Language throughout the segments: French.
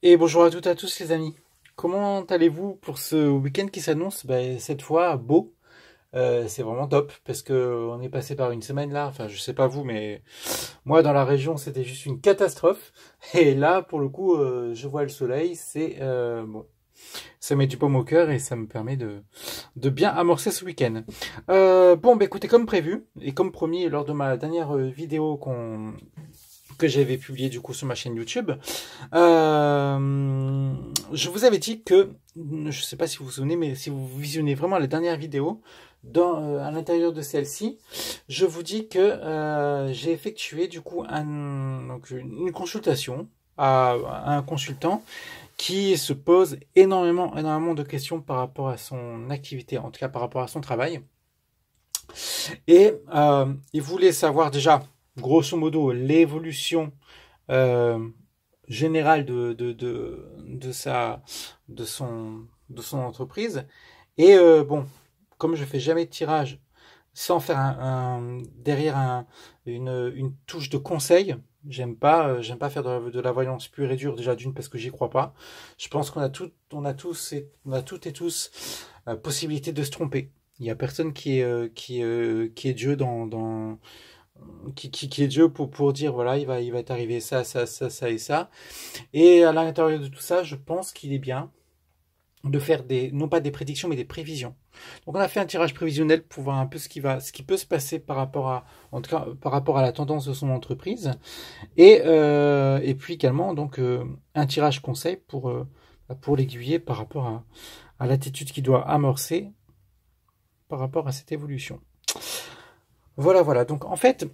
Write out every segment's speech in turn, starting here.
Et bonjour à toutes et à tous les amis. Comment allez-vous pour ce week-end qui s'annonce? Cette fois beau. C'est vraiment top parce que on est passé par une semaine là. Enfin, je sais pas vous, mais moi dans la région c'était juste une catastrophe. Et là, pour le coup, je vois le soleil. C'est bon, ça met du baume au cœur et ça me permet de bien amorcer ce week-end. Bon, bah écoutez, comme prévu et comme promis lors de ma dernière vidéo que j'avais publiée du coup sur ma chaîne YouTube. Je vous avais dit que, je ne sais pas si vous vous souvenez, mais si vous visionnez vraiment la dernière vidéo, à l'intérieur de celle-ci, je vous dis que j'ai effectué du coup donc une consultation à un consultant qui se pose énormément de questions par rapport à son activité, en tout cas par rapport à son travail. Et il voulait savoir déjà, grosso modo, l'évolution euh, générale de son entreprise. Et bon, comme je fais jamais de tirage sans faire derrière une touche de conseil, j'aime pas faire de la voyance pure et dure, déjà d'une parce que j'y crois pas. Je pense on a toutes et tous possibilité de se tromper. Il y a personne qui est Dieu qui est Dieu pour dire voilà, il va t'arriver ça et ça. Et à l'intérieur de tout ça, je pense qu'il est bien de faire non pas des prédictions, mais des prévisions. Donc on a fait un tirage prévisionnel pour voir un peu ce qui peut se passer par rapport en tout cas, par rapport à la tendance de son entreprise. Et puis également, donc, un tirage conseil pour l'aiguiller par rapport à l'attitude qu'il doit amorcer par rapport à cette évolution. Voilà. Donc en fait,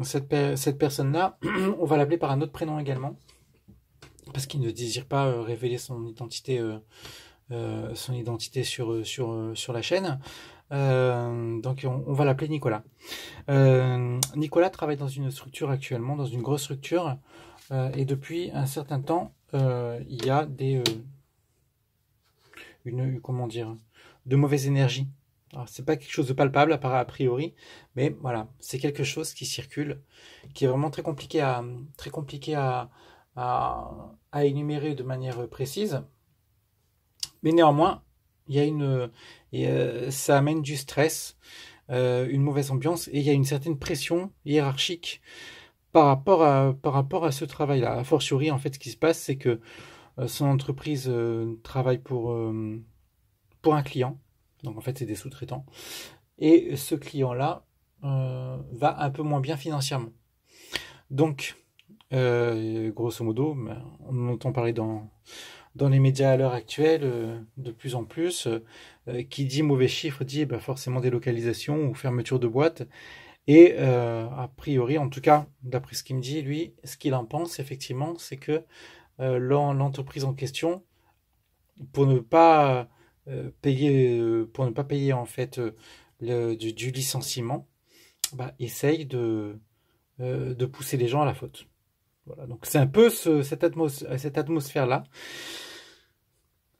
cette personne-là, on va l'appeler par un autre prénom également, parce qu'il ne désire pas révéler son identité sur la chaîne. Donc on va l'appeler Nicolas. Nicolas travaille dans une structure actuellement, dans une grosse structure, et depuis un certain temps, il y a comment dire, de mauvaises énergies. Alors, c'est pas quelque chose de palpable a priori, mais voilà, c'est quelque chose qui circule, qui est vraiment très compliqué à énumérer de manière précise. Mais néanmoins, il y a ça amène du stress, une mauvaise ambiance, et il y a une certaine pression hiérarchique par rapport à ce travail-là. A fortiori, en fait, ce qui se passe, c'est que son entreprise travaille pour un client. Donc en fait, c'est des sous-traitants. Et ce client-là va un peu moins bien financièrement. Donc, grosso modo, on entend parler dans les médias à l'heure actuelle de plus en plus. Qui dit mauvais chiffre dit forcément délocalisation ou fermeture de boîte. Et a priori, en tout cas, d'après ce qu'il me dit, lui, ce qu'il en pense, effectivement, c'est que l'entreprise en question, pour ne pas pour ne pas payer en fait du licenciement, essaye de pousser les gens à la faute. Voilà, donc c'est un peu cette atmosphère-là.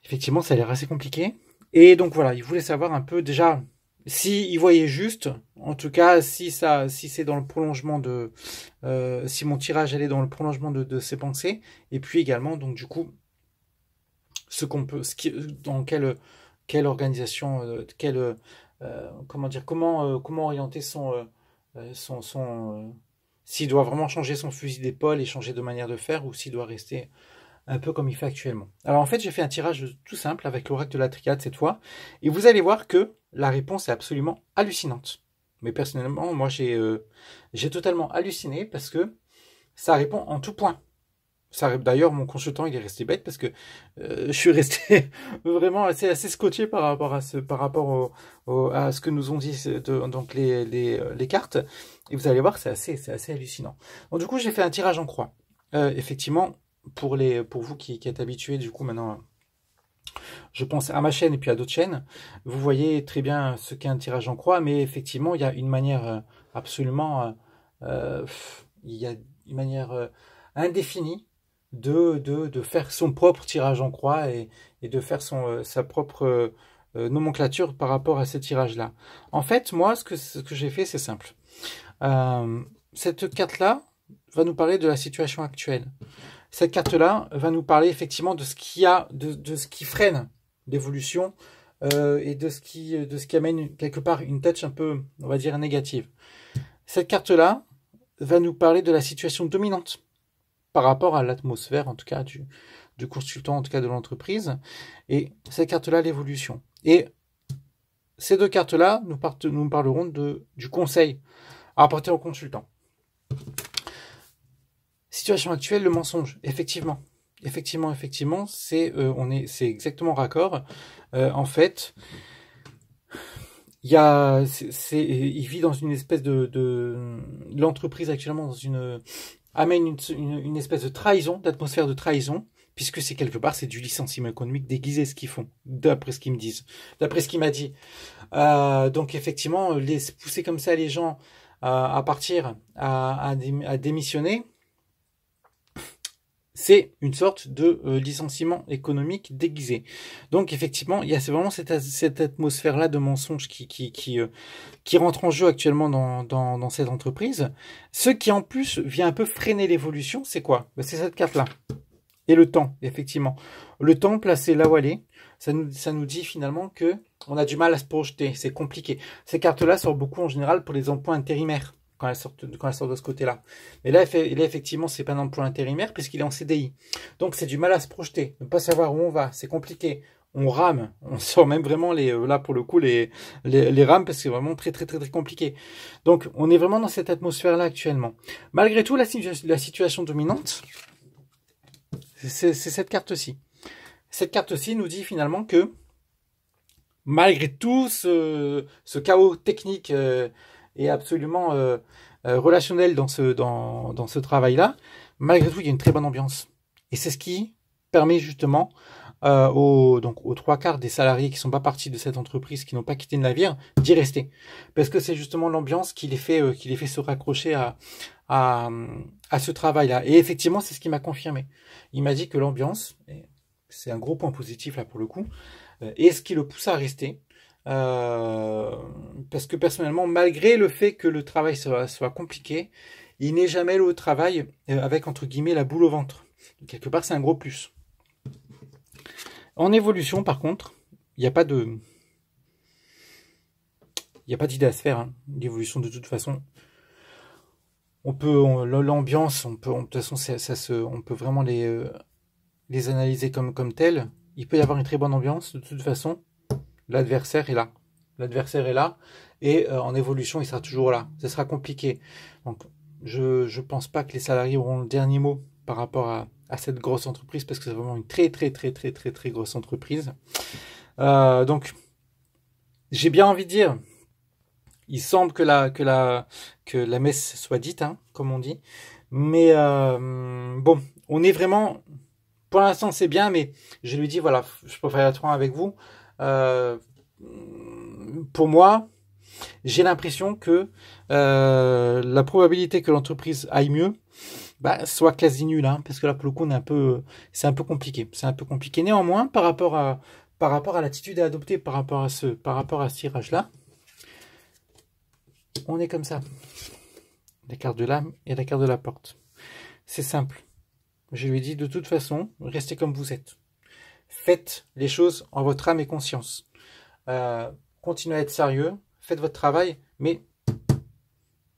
Effectivement, ça a l'air assez compliqué. Et donc voilà, il voulait savoir un peu déjà si il voyait juste, en tout cas si c'est dans le prolongement si mon tirage allait dans le prolongement de ses pensées, et puis également donc du coup dans quelle organisation, comment orienter s'il doit vraiment changer son fusil d'épaule et changer de manière de faire, ou s'il doit rester un peu comme il fait actuellement. Alors en fait, j'ai fait un tirage tout simple avec l'oracle de la triade cette fois, et vous allez voir que la réponse est absolument hallucinante. Mais personnellement, moi j'ai totalement halluciné parce que ça répond en tout point. D'ailleurs, mon consultant, il est resté bête parce que je suis resté vraiment assez scotché par rapport à ce que nous ont dit donc les cartes. Et vous allez voir, c'est assez hallucinant. Donc du coup, j'ai fait un tirage en croix. Effectivement, pour vous qui êtes habitués, du coup, maintenant, je pense à ma chaîne et puis à d'autres chaînes, vous voyez très bien ce qu'est un tirage en croix, mais effectivement, il y a une manière absolument, il y a une manière indéfinie de faire son propre tirage en croix et de faire sa propre nomenclature par rapport à ce tirage-là. En fait, moi, ce que j'ai fait, c'est simple. Cette carte-là va nous parler de la situation actuelle. cette carte-là va nous parler effectivement de ce qu'il y a, de ce qui freine l'évolution et de ce qui amène quelque part une touch un peu, on va dire, négative. Cette carte-là va nous parler de la situation dominante par rapport à l'atmosphère, en tout cas du consultant, en tout cas de l'entreprise, et cette carte-là, l'évolution. Et ces deux cartes-là nous parleront du conseil à apporter au consultant. Situation actuelle, le mensonge, effectivement, c'est exactement raccord. En fait, il vit dans une espèce l'entreprise actuellement amène une espèce de trahison, d'atmosphère de trahison, puisque c'est quelque part, c'est du licenciement économique déguisé ce qu'ils font, d'après ce qu'ils me disent, d'après ce qu'il m'a dit. Donc effectivement, pousser comme ça les gens à partir, à démissionner, c'est une sorte de licenciement économique déguisé. Donc effectivement, il y a vraiment cette atmosphère-là de mensonge qui rentre en jeu actuellement dans cette entreprise. Ce qui en plus vient un peu freiner l'évolution, c'est quoi? C'est cette carte-là. Et le temps, effectivement. Le temps placé là où elle est, ça nous dit finalement que on a du mal à se projeter, c'est compliqué. Ces cartes-là sortent beaucoup en général pour les emplois intérimaires, quand elles sortent de ce côté-là. Mais là, effectivement, c'est pas un emploi intérimaire puisqu'il est en CDI. Donc c'est du mal à se projeter, ne pas savoir où on va, c'est compliqué. On rame, on sort même vraiment là pour le coup les rames parce que c'est vraiment très compliqué. Donc on est vraiment dans cette atmosphère-là actuellement. Malgré tout, la situation dominante, c'est cette carte-ci. Cette carte-ci nous dit finalement que malgré tout ce chaos technique et absolument relationnel dans ce travail-là, malgré tout, il y a une très bonne ambiance. Et c'est ce qui permet justement aux 3/4 des salariés qui ne sont pas partis de cette entreprise, qui n'ont pas quitté le navire, d'y rester. Parce que c'est justement l'ambiance qui les fait se raccrocher à ce travail-là. Et effectivement, c'est ce qui m'a confirmé. Il m'a dit que l'ambiance, c'est un gros point positif là pour le coup, est ce qui le pousse à rester. Parce que personnellement, malgré le fait que le travail soit compliqué, il n'est jamais au travail avec entre guillemets la boule au ventre. Quelque part, c'est un gros plus. En évolution, par contre, il n'y a pas d'idée à se faire. Hein. L'évolution, de toute façon, l'ambiance, de toute façon, on peut vraiment les analyser comme telles. Il peut y avoir une très bonne ambiance, de toute façon. L'adversaire est là. L'adversaire est là. Et en évolution, il sera toujours là. Ce sera compliqué. Donc, je pense pas que les salariés auront le dernier mot par rapport à cette grosse entreprise, parce que c'est vraiment une très grosse entreprise. Donc, j'ai bien envie de dire, il semble que la messe soit dite, hein, comme on dit. Mais bon, on est vraiment... Pour l'instant, c'est bien, mais je lui dis, voilà, je préfère être franc avec vous. Pour moi, j'ai l'impression que la probabilité que l'entreprise aille mieux soit quasi nulle, hein, parce que là, pour le coup, c'est un peu compliqué. C'est un peu compliqué. Néanmoins, par rapport à l'attitude à adopter par rapport à ce tirage-là, on est comme ça. La carte de l'âme et la carte de la porte. C'est simple. Je lui ai dit, de toute façon, restez comme vous êtes. Faites les choses en votre âme et conscience. Continuez à être sérieux, faites votre travail, mais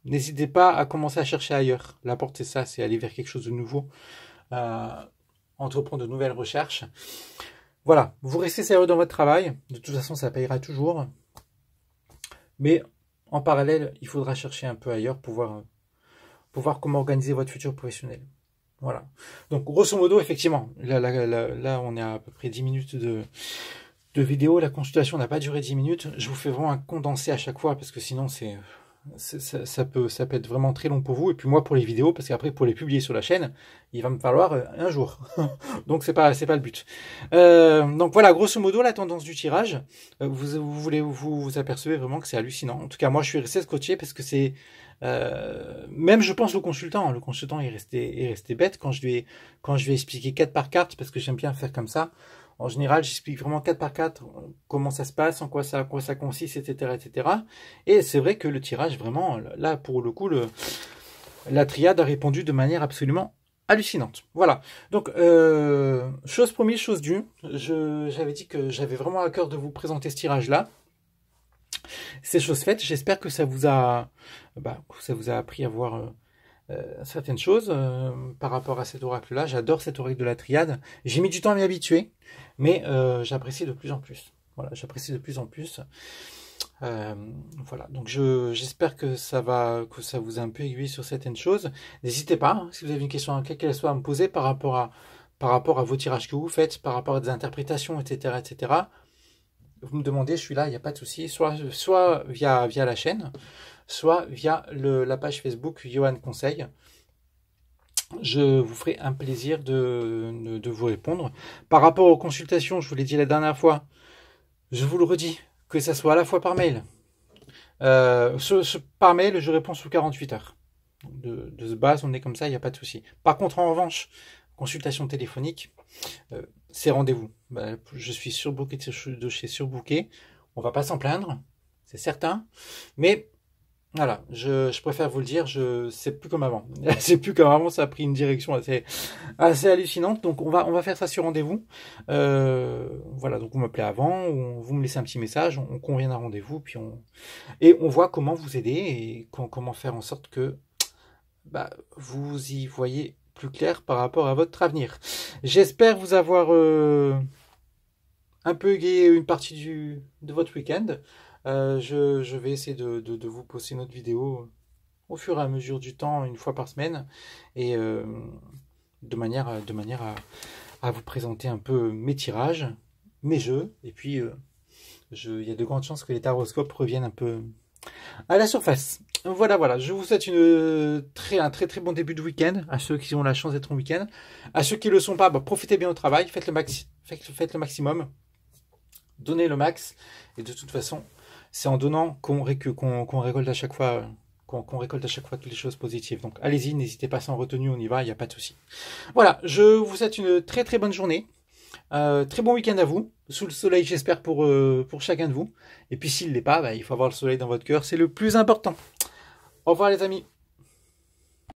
n'hésitez pas à commencer à chercher ailleurs. La porte, c'est ça, c'est aller vers quelque chose de nouveau, entreprendre de nouvelles recherches. Voilà, vous restez sérieux dans votre travail, de toute façon, ça payera toujours. Mais en parallèle, il faudra chercher un peu ailleurs pour voir comment organiser votre futur professionnel. Voilà. Donc, grosso modo, effectivement, là on est à peu près 10 minutes de vidéo. La consultation n'a pas duré 10 minutes. Je vous fais vraiment un condensé à chaque fois, parce que sinon, ça peut être vraiment très long pour vous. Et puis moi, pour les vidéos, parce qu'après, pour les publier sur la chaîne, il va me falloir un jour. Donc, c'est pas le but. Donc, voilà, grosso modo, la tendance du tirage. Vous apercevez vraiment que c'est hallucinant. En tout cas, moi, je suis resté scotché parce que c'est... même je pense au consultant. Le consultant est resté bête quand je lui ai expliqué carte par carte, parce que j'aime bien faire comme ça. En général, j'explique vraiment 4 par 4 comment ça se passe, en quoi ça consiste, etc., etc. Et c'est vrai que le tirage, vraiment, là, pour le coup, la triade a répondu de manière absolument hallucinante. Voilà. Donc, chose promise, chose due. J'avais dit que j'avais vraiment à cœur de vous présenter ce tirage-là. C'est chose faite. J'espère que ça vous a, appris à voir certaines choses par rapport à cet oracle-là. J'adore cet oracle de la triade. J'ai mis du temps à m'y habituer, mais j'apprécie de plus en plus. Voilà, j'apprécie de plus en plus. Voilà, donc j'espère que ça vous a un peu aiguillé sur certaines choses. N'hésitez pas, hein, si vous avez une question, quelle qu'elle soit, à me poser par rapport à vos tirages que vous faites, par rapport à des interprétations, etc., etc. Vous me demandez, je suis là, il n'y a pas de souci, soit via la chaîne, soit via la page Facebook Johan Conseil. Je vous ferai un plaisir de vous répondre. Par rapport aux consultations, je vous l'ai dit la dernière fois, je vous le redis, que ça soit à la fois par mail. Par mail, je réponds sous 48 heures. De base, on est comme ça, il n'y a pas de souci. Par contre, en revanche, consultation téléphonique, c'est rendez-vous. Je suis surbooké de chez Surbooké. On va pas s'en plaindre, c'est certain. Mais voilà, je préfère vous le dire, c'est plus comme avant. C'est plus comme avant, ça a pris une direction assez hallucinante. Donc on va faire ça sur rendez-vous. Voilà, donc vous m'appelez avant, vous me laissez un petit message, on convient d'un rendez-vous, puis on voit comment vous aider et comment faire en sorte que vous y voyez plus clair par rapport à votre avenir. J'espère vous avoir un peu égayé une partie de votre week-end. Je vais essayer de vous poster une autre vidéo au fur et à mesure du temps, une fois par semaine, et de manière à vous présenter un peu mes tirages, mes jeux, et puis il y a de grandes chances que les taroscopes reviennent un peu à la surface. Voilà, je vous souhaite un très très bon début de week-end, à ceux qui ont la chance d'être en week-end. À ceux qui ne le sont pas, profitez bien au travail, faites le maximum, donnez le max, et de toute façon, c'est en donnant qu'on récolte à chaque fois, qu'on récolte à chaque fois toutes les choses positives. Donc allez-y, n'hésitez pas, sans retenue, on y va, il n'y a pas de souci. Voilà, je vous souhaite une très très bonne journée. Très bon week-end à vous, sous le soleil j'espère pour chacun de vous. Et puis s'il ne l'est pas, il faut avoir le soleil dans votre cœur, c'est le plus important. Au revoir les amis.